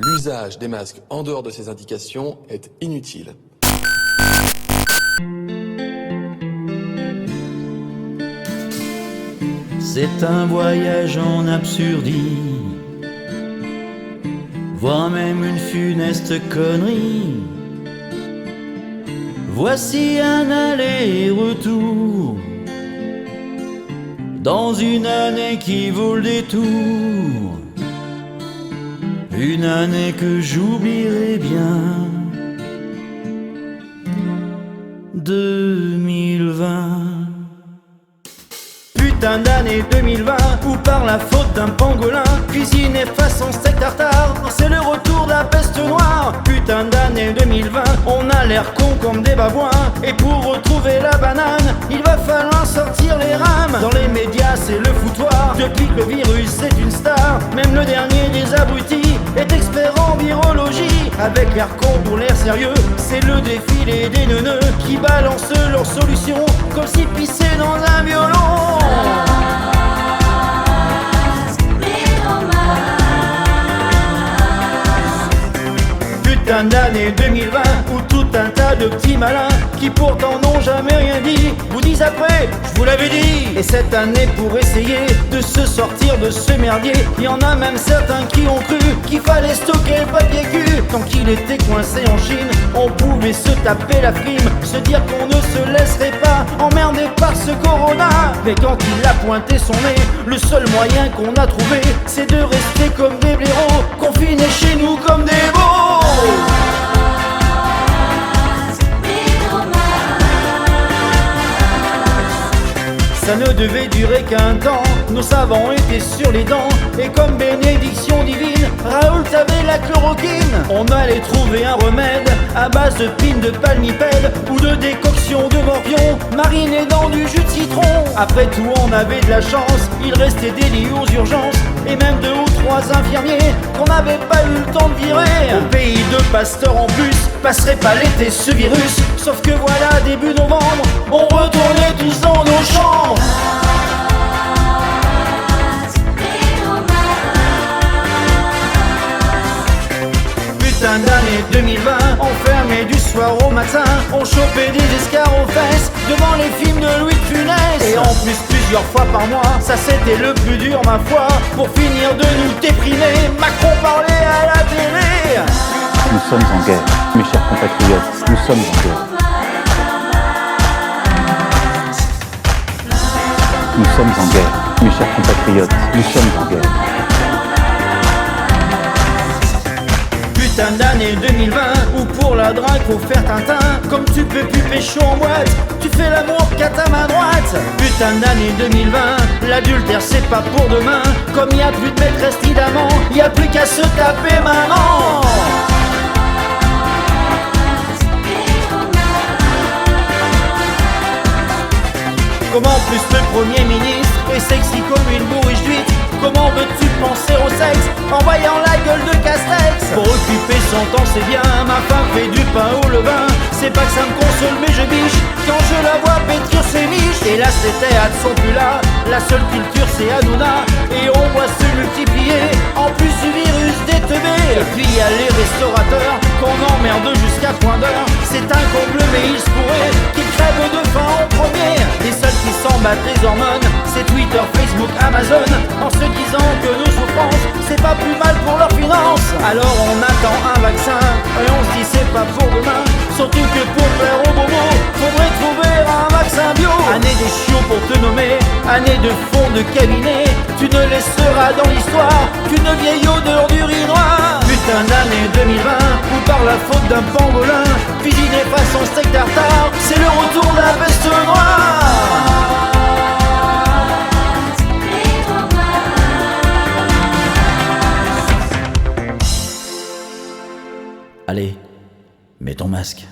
L'usage des masques en dehors de ces indications est inutile. C'est un voyage en absurdie, voire même une funeste connerie. Voici un aller-retour dans une année qui vaut le détour, une année que j'oublierai bien, 2020. Putain d'année 2020, où par la faute d'un pangolin, cuisiné façon steak tartare, c'est le retour de la peste noire. Putain d'année 2020, on a l'air con comme des babouins, et pour retrouver la banane, il va falloir sortir les rames. Dans les médias c'est le foutoir, depuis que le virus est une star, même le dernier des abrutis est expert en virologie. Avec l'air con pour l'air sérieux, c'est le défilé des neuneux qui balancent leurs solutions comme si pissaient dans un violon. Putain d'année 2020, où tout un tas de petits malins qui pourtant n'ont jamais rien dit vous disent après, je vous l'avais dit. Et cette année pour essayer de se sortir de ce merdier, il y en a même certains qui ont cru qu'il fallait stocker le papier cul. Tant qu'il était coincé en Chine, on pouvait se taper la frime, se dire qu'on ne se laisserait pas emmerder par ce corona. Mais quand il a pointé son nez, le seul moyen qu'on a trouvé, c'est de rester comme des blaireaux, confinés chez nous comme des veaux. Ça ne devait durer qu'un temps, nos savants étaient sur les dents, et comme bénédiction divine, Raoult avait la chloroquine. On allait trouver un remède à base de pines de palmipèdes ou de décoction de morpion mariné dans du jus de citron. Après tout on avait de la chance, il restait des lits aux urgences, et même 2 ou 3 infirmiers qu'on n'avait pas eu le temps de virer. Au pays de Pasteur en plus, passerait pas l'été ce virus, sauf que voilà début novembre, on retournait tous dans nos chambres. Putain d'année 2020, enfermé du soir au matin, on chopait des escarres aux fesses devant les films de Louis de Funès. Et en plus plusieurs fois par mois, ça c'était le plus dur ma foi, pour finir de nous déprimer, Macron parlait à la télé. Nous sommes en guerre, mes chers compatriotes, nous sommes en guerre. Nous sommes en guerre, mes chers compatriotes, nous sommes en guerre. Putain d'année 2020, où pour la drague faut faire Tintin, comme tu peux plus pécho en boîte, tu fais l'amour qu'à ta main droite. Putain d'année 2020, l'adultère c'est pas pour demain, comme y a plus de maîtresse ni d'amant, y a plus qu'à se taper maman. Comment plus le Premier ministre est sexy comme une bourriche d'huître, comment veux-tu penser au sexe en voyant la gueule de Castex? Pour occuper son temps c'est bien, ma femme fait du pain au levain, c'est pas que ça me console mais je biche quand je la vois pétrir ses miches. Et là ces théâtres sont plus là, la seule culture c'est Hanouna, et on voit se multiplier en plus du virus des teubés. Et puis y a les restaurateurs qu'on emmerde jusqu'à point d'heure, c'est un comble mais il se pourrait qu'ils crèvent de faim en premier. Les seuls qui s'en battent les hormones, c'est Twitter, Facebook, Amazon, en se disant que nos souffrances c'est pas plus mal pour leurs finances. Alors on attend un vaccin et on se dit c'est pas pour demain, surtout que pour faire au bobo faudrait trouver un vaccin bio. Année des chiots pour te nommer, année de fond de cabinet, tu ne laisseras dans l'histoire qu'une vieille odeur d'urinoir. Putain d'année 2020, où par la faute d'un pangolin, cuisiné façon steak tartare, c'est le retour de la peste noire. Allez, mets ton masque.